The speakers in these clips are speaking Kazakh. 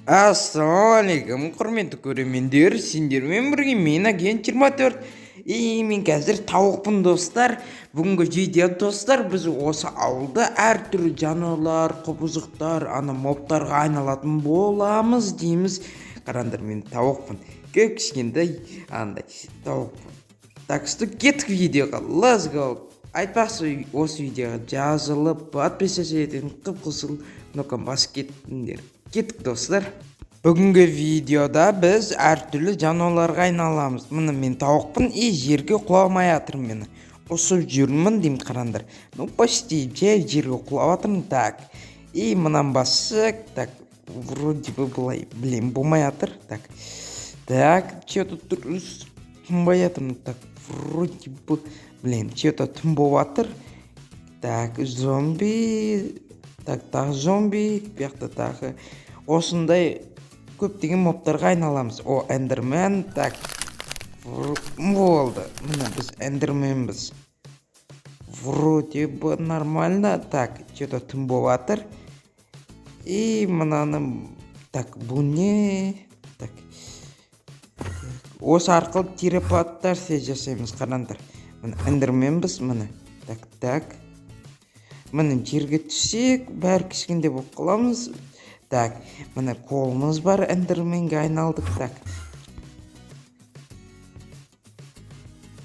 Ассалаумағалейкум, құрметті көрермендер, сендермен бірге мен агент 24. Мен қазір тауықпын достар. Бүгінгі видео достар, біз осы ауылда әртүрлі жануарлар, құбызықтар, мобтарға айналатын боламыз дейміз. Қараңдар, мен тауықпын. Кішкентай андай тауықпын. Так что кеттік видеоға. Let's go. Айтпақшы, осы видеоға жазылып, подписаться ететін қып-қызыл кнопканы басып кеттіңдер. Кеттік достар. Бүгінгі видеода біз әртүрлі жануарларға айналамыз. Міне мен тауықпын, жерге құламай жатырмын мені. Ұсып жүрмін деймін, қараңдар. Почти жай жерге құлап жатырмын. Так. Мынан бассақ, так, вроде бы былай, блин, болмай жатыр. Так, что-то тынбай жатырмын. Так, вроде бы, блин, что-то тын болып жатыр. Так, зомби. Так, тағы зомби, бұяқта тағы осындай көптеген мобтарға айналамыз. Эндермен, так, болды. Міне біз эндерменбіз. Вроде бы нормально. Так, что-то тым болып жатыр. Мынаны, так, бұл не? Так, осы арқылы телепортация жасаймыз, қараңдар. Міне эндерменбіз, міне. Так. Міне жерге түссек, бәрі кішкенде болып қаламыз. Так, міне қолымыз бар, эндерменге айналдық.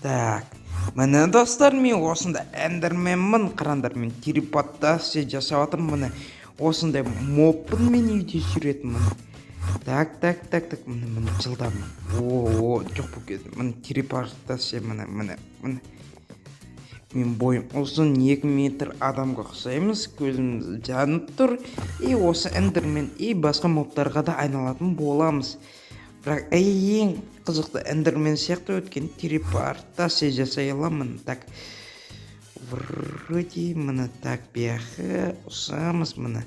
Так, міне достар, мен осында эндерменмін, қараңдар, мен телепортация жасап жатырмын. Міне осындай моппын мен үйде жүретін. Так, міне жылдамын. Жоқ бұл кезде, міне телепортация, міне. Мен бойым ұзын 2 метр адамға ұқсаймыз, көзіміз жанып тұр. Осы эндермен басқа мобтарға да айналатын боламыз. Бірақ ең қызықты эндермен сияқты өткен телепортация жасай аламын. Так, вроде міне так бияқы ұсамыз міне.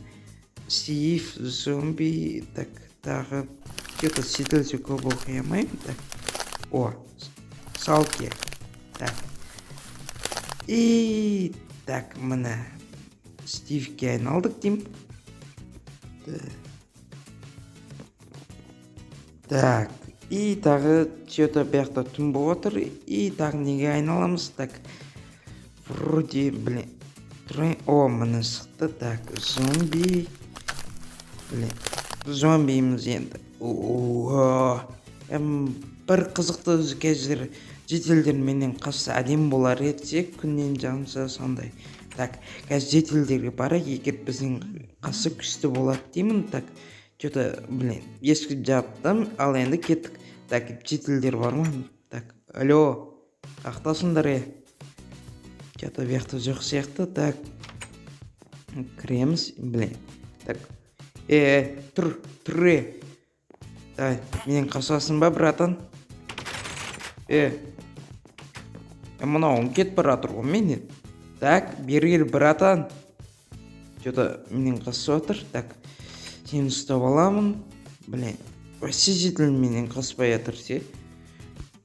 Стив, зомби, так, тағы что-то сетілсе көп оқи алмаймын. Салки. Так, міне Стивке айналдық деймін. Так, тағы что-то бияқта түн болып отыр. Тағы неге айналамыз? Так, вроде, блин, міне шықты. Так, зомби. Блин, зомбиіміз енді. Бір қызықты қазір жетелдерменен қасса әдем болар етсек, күннен жанса сондай. Так, қазір жетелдерге барайық, егер біздің қасы күшті болады деймін. Так, что-то, блин, ескі жаптым, ал енді кеттік. Так, жетелдер бар ма? Так, алло, қақтасыңдар Что-то бияқта жоқ сияқты. Так, кіреміз, блин. Так, тұр. Менен қасасың ба, братан? Мынауың кет баратыр ғой менен. Так, бергел, братан. Что-то менен қасып отыр. Так, сені ұстап аламын. Блин, вообще жетіл менен қаспай жатыр се.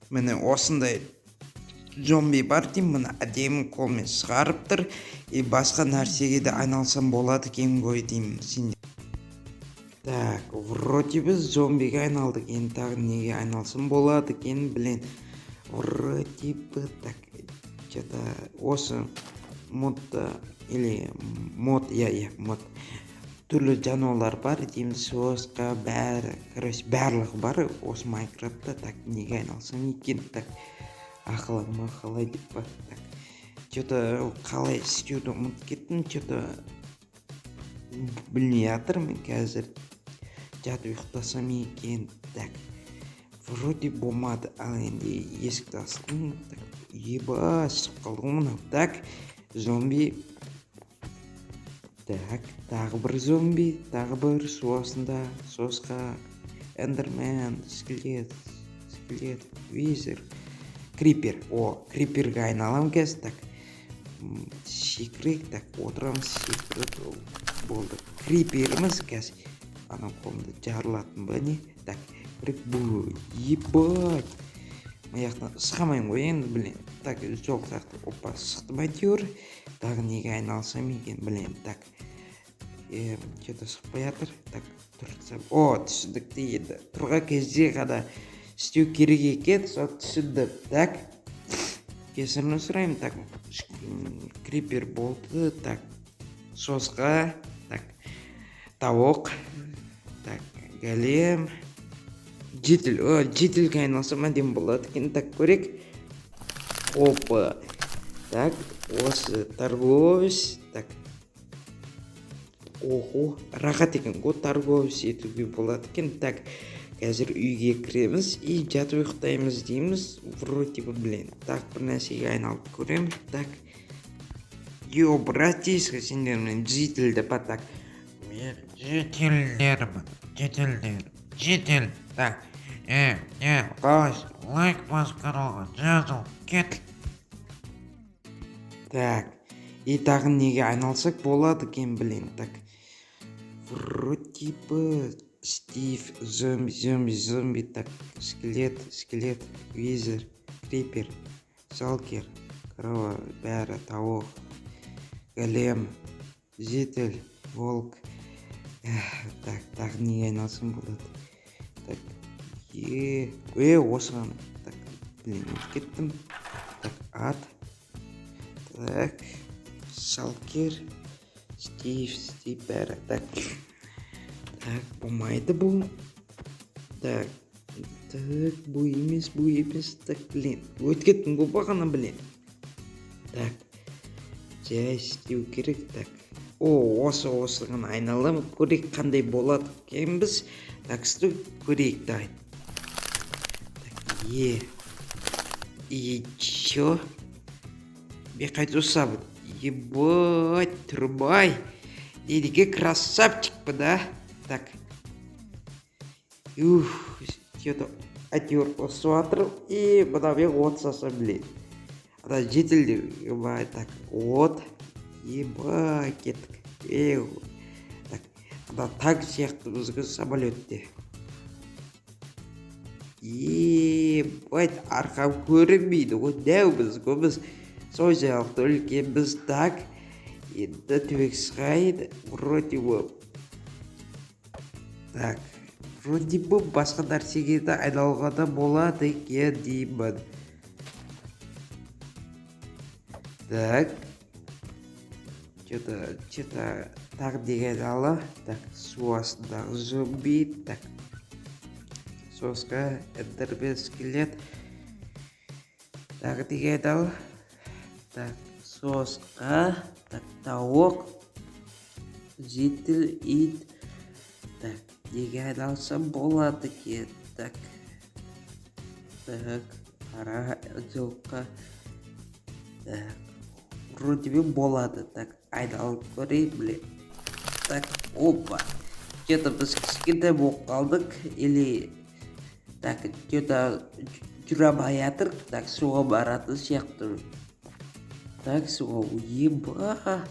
Міне осындай зомби бар деймін. Міне әдемі қолмен шығарып тұр. Басқа нәрсеге де айналсам болады екен ғой деймін сенде. Так, вроде біз зомбиге айналдық. Енді тағы неге айналсам болады екен, блин. Вроде бы, так, что-то осы модта, или мод, мод. Түрлі жануарлар бар дейміз, соска, барлығы бар осы Майнкрафтта. Так, неге айналсам екен, так, ақылай деп бар. Так, что-то қалай істеуді ұмытып кеттім, что-то білмей жатырмын қазір. Жатып ұйықтасам екен. Так, вроде болмады, ал енді есікті астым. Так, шығып қалды мұнау. Так, зомби. Так, тағы бір зомби, тағы бір суасында, сосқа, эндермен, скелет, визер, крипер. Криперге айналам кез. Так, секрет, так, отырамыз, секрет болды. Криперіміз кез. Анау қолымды жарылатын ба не? Так, бұл, ебать. Маяқтан шықамайын ғой енді, блин. Так, жоқ сияқты, опа, шықтым әйтеуір. Тағы неге айналсам екен, блин. Так, Что-то шықпай жатыр. Так, тұрсам. О, түсіндік дейді. Тұрған кезде ғана істеу керек екен, сол түсіндім. Так, кесірін сұраймын. Так, крипер болды. Так, сосқа. Так, тауық. Так, голем. Житель. О, жительге айналсам әдемі болады екен. Так, көрек. Опа. Так, осы торговец. Так. Ого, рахат екен ғой, торговец етуге болады екен. Так, қазір үйге кіреміз и жатып ұйықтаймыз дейміз. Вроде бы, блин. Так, бір нәрсеге айналып көрем. Так. Йо, братишка, сендермен жительді па, так. Мен жителдермін, житель. Так, қойш, лайк бас каналға жазыл, кет. Так, и тағы неге айналсақ болады екен, блин. Так, вроде бы Стив, зомби, так, скелет, визер, крипер, салкер, корова, бәрі, тауық, голем, житель, волк. Так, тағы неге айналсам болады. Так, осыған. Так, блин, кеттім. Так, ат. Так, салкер, Стив, бәрі. Так, болмайды бұл. Так, бұл емес. Так, блин, өткеттім ғой бағана, блин. Так, жай істеу керек. Так, осыған айналым көрек қандай болады екенбіз. Так, істеу көрек, дай. Так, и чё? Бекайт усабыт. Ебать, трубай. Дедіге красавчик бы, да? Так. Что-то атер осватыр. И бұдабек отсаса, блин. Ада жителдер, ебать, так, от. Ебать, кеттік. Так, ада так сияқты бізгі самолетте. Ебать, арқам көрінбейді ғой, дәу біз сол жағықты үлкен біз. Так, енді төбек шығайды. Вроде бы. Так, вроде бы басқа нәрсеге де айналуға да болады екен деймін. Так, что-то так деген ала. Так, су астындағы зомби. Так, сосқа, эндермен, скелет. Так, деген ала. Так, сосқа. Так, тауық. Житель, ит. Так, деген алсам болады екен. Так, қара жылқы. Так, вроде бы болады. Так, айналып көрейін, блин. Так, опа. Что-то біз кішкентай болып қалдық. Или, так, что-то жүре алмай жатыр. Так, суға баратын сияқты. Так, суға еба.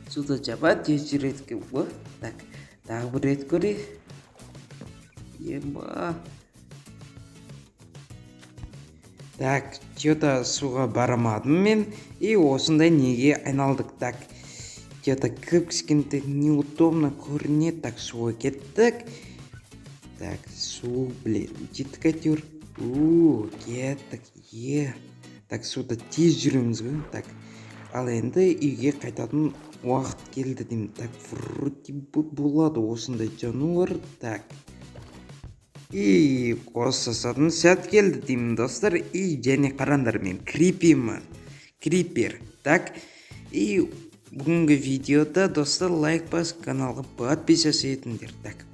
Суда жаман тез жүреді екен ғой. Так, тағы бір рет көрейін. Еба. Так, что-то суға барамадым мен. И осындай неге айналдық. Так, что-то кішкентай неудобно көрінеді. Так, суға кеттік. Так, су, блин, жеттік әйтеуір. Кеттік, Так, суда тез жүреміз ғой. Так, ал енді үйге қайтатын уақыт келді деймін. Так, вроде бы болады осындай жануар. Так, и қосасатын сәт келді деймін, достар. И және қарандар, мен крипер. Так, и бүгінгі видеода, достар, лайк бас, каналға подписаться етіңдер. Так,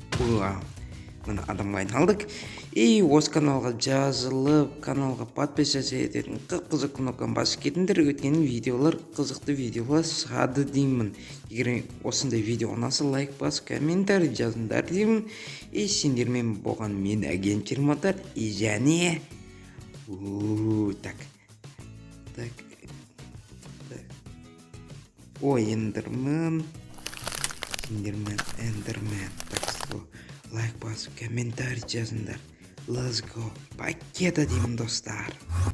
мына адамға айналдық. И осы каналға жазылып, каналға подписаться ететін қызық кнопканы басып кетіңдер. Өткен видеолар, қызықты видеолар шығады деймін. Егер осындай видео ұнаса, лайк бас, комментарий жазыңдар деймін. И сендермен болған мен агент 24. И және эндермен. Так что лайк бас, комментарий жазыңдар. Let's go. Пакета деймін, достар.